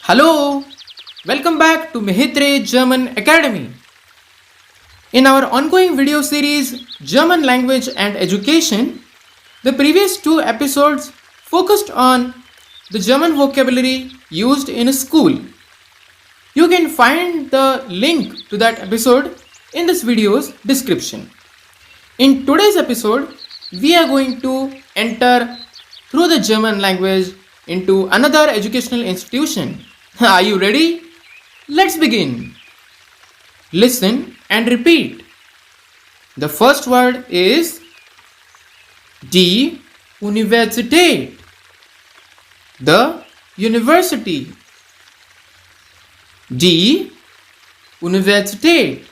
Hello, welcome back to Mhetre German Academy. In our ongoing video series German Language and Education, the previous two episodes focused on the German vocabulary used in a school. You can find the link to that episode in this video's description. In today's episode, we are going to enter through the German language into another educational institution. Are you ready? Let's begin. Listen and repeat. The first word is die Universität. The university. Die Universität.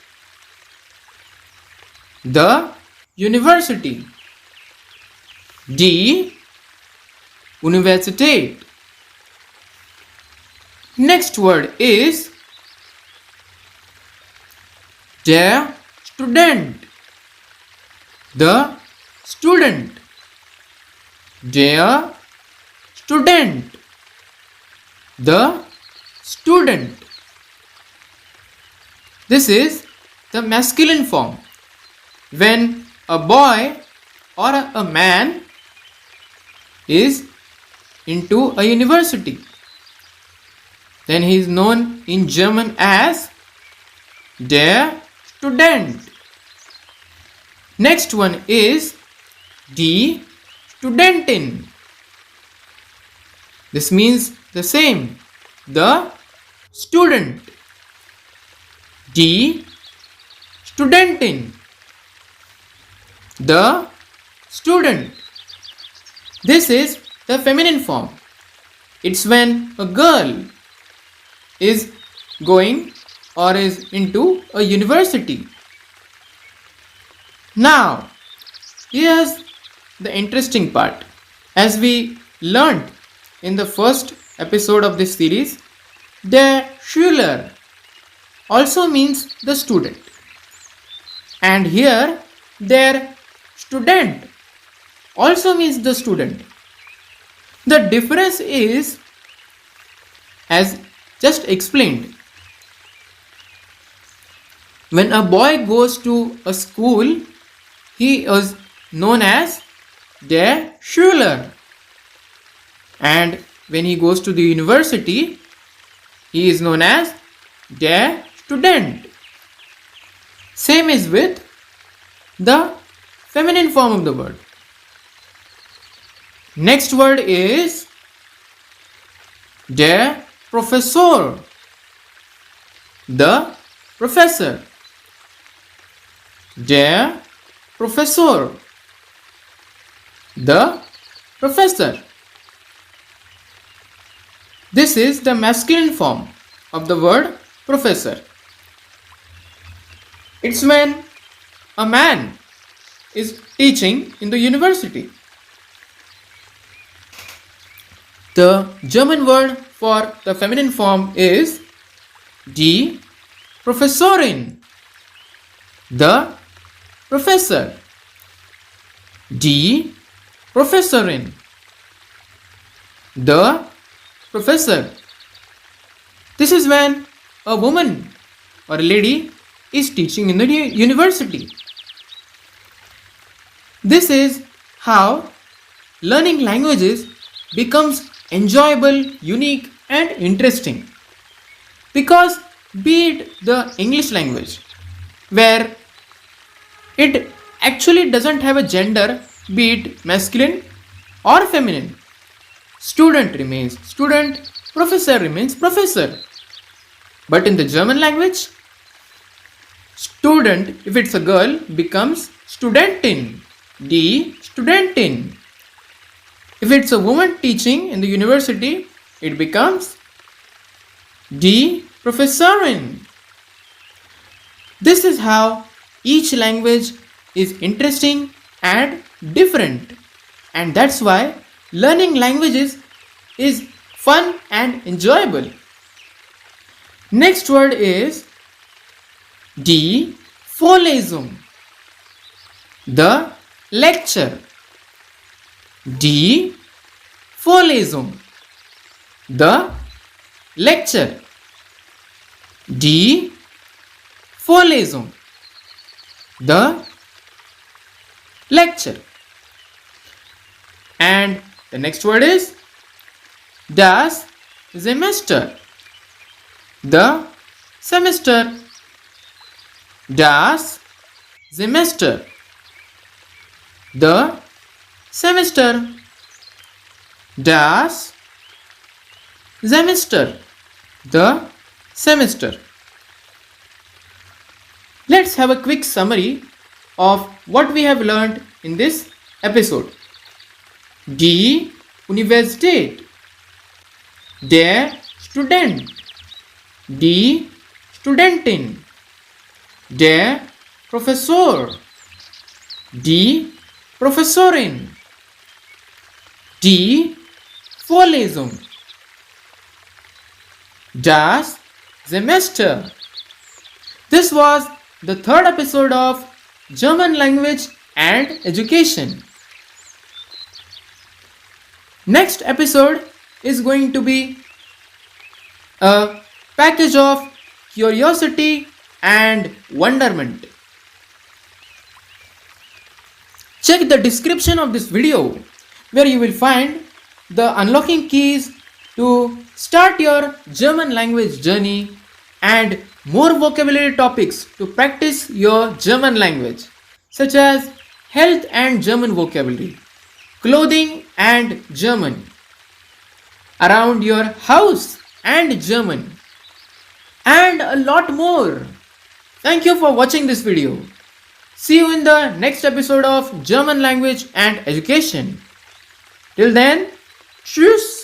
The university. Die Universität. Next word is der Student. The student. Der Student. The student. This is the masculine form. When a boy or a man is into a university, then he is known in German as der Student. Next one is die Studentin. This means the same, the student. Die Studentin. The student. This is the feminine form. It's when a girl is going or is into a university. Now, here's the interesting part. As we learned in the first episode of this series, der Schüler also means the student. And here, der Student also means the student. The difference is, as just explained, when a boy goes to a school, he is known as der Schüler. And when he goes to the university, he is known as der Student. Same is with the feminine form of the word. Next word is der Professor. The professor. Der Professor. The professor. This is the masculine form of the word professor. It's when a man is teaching in the university. The German word for the feminine form is die Professorin. The professor. Die Professorin. The professor. This is when a woman or a lady is teaching in the university. This is how learning languages becomes enjoyable, unique and interesting. Because be it the English language, where it actually doesn't have a gender, be it masculine or feminine, student remains student, professor remains professor. But in the German language, student, if it's a girl, becomes Studentin, die Studentin. If it's a woman teaching in the university, it becomes die Professorin. This is how each language is interesting and different. And that's why learning languages is fun and enjoyable. Next word is die Vorlesung. The lecture. Die Vorlesung. The lecture. Die Vorlesung. The lecture. And the next word is das Semester. The semester. Das Semester. The semester. Das Semester. The semester. Let's have a quick summary of what we have learned in this episode. Die Universität. Der Student. Die Studentin. Der Professor. Die Professorin. Die Vorlesung. Das Semester. This was the third episode of German language and education. Next episode is going to be a package of curiosity and wonderment. Check the description of this video where you will find the unlocking keys to start your German language journey and more vocabulary topics to practice your German language, such as health and German vocabulary, clothing and German, around your house and German, and a lot more. Thank you for watching this video. See you in the next episode of German language and education. Till then, tschüss.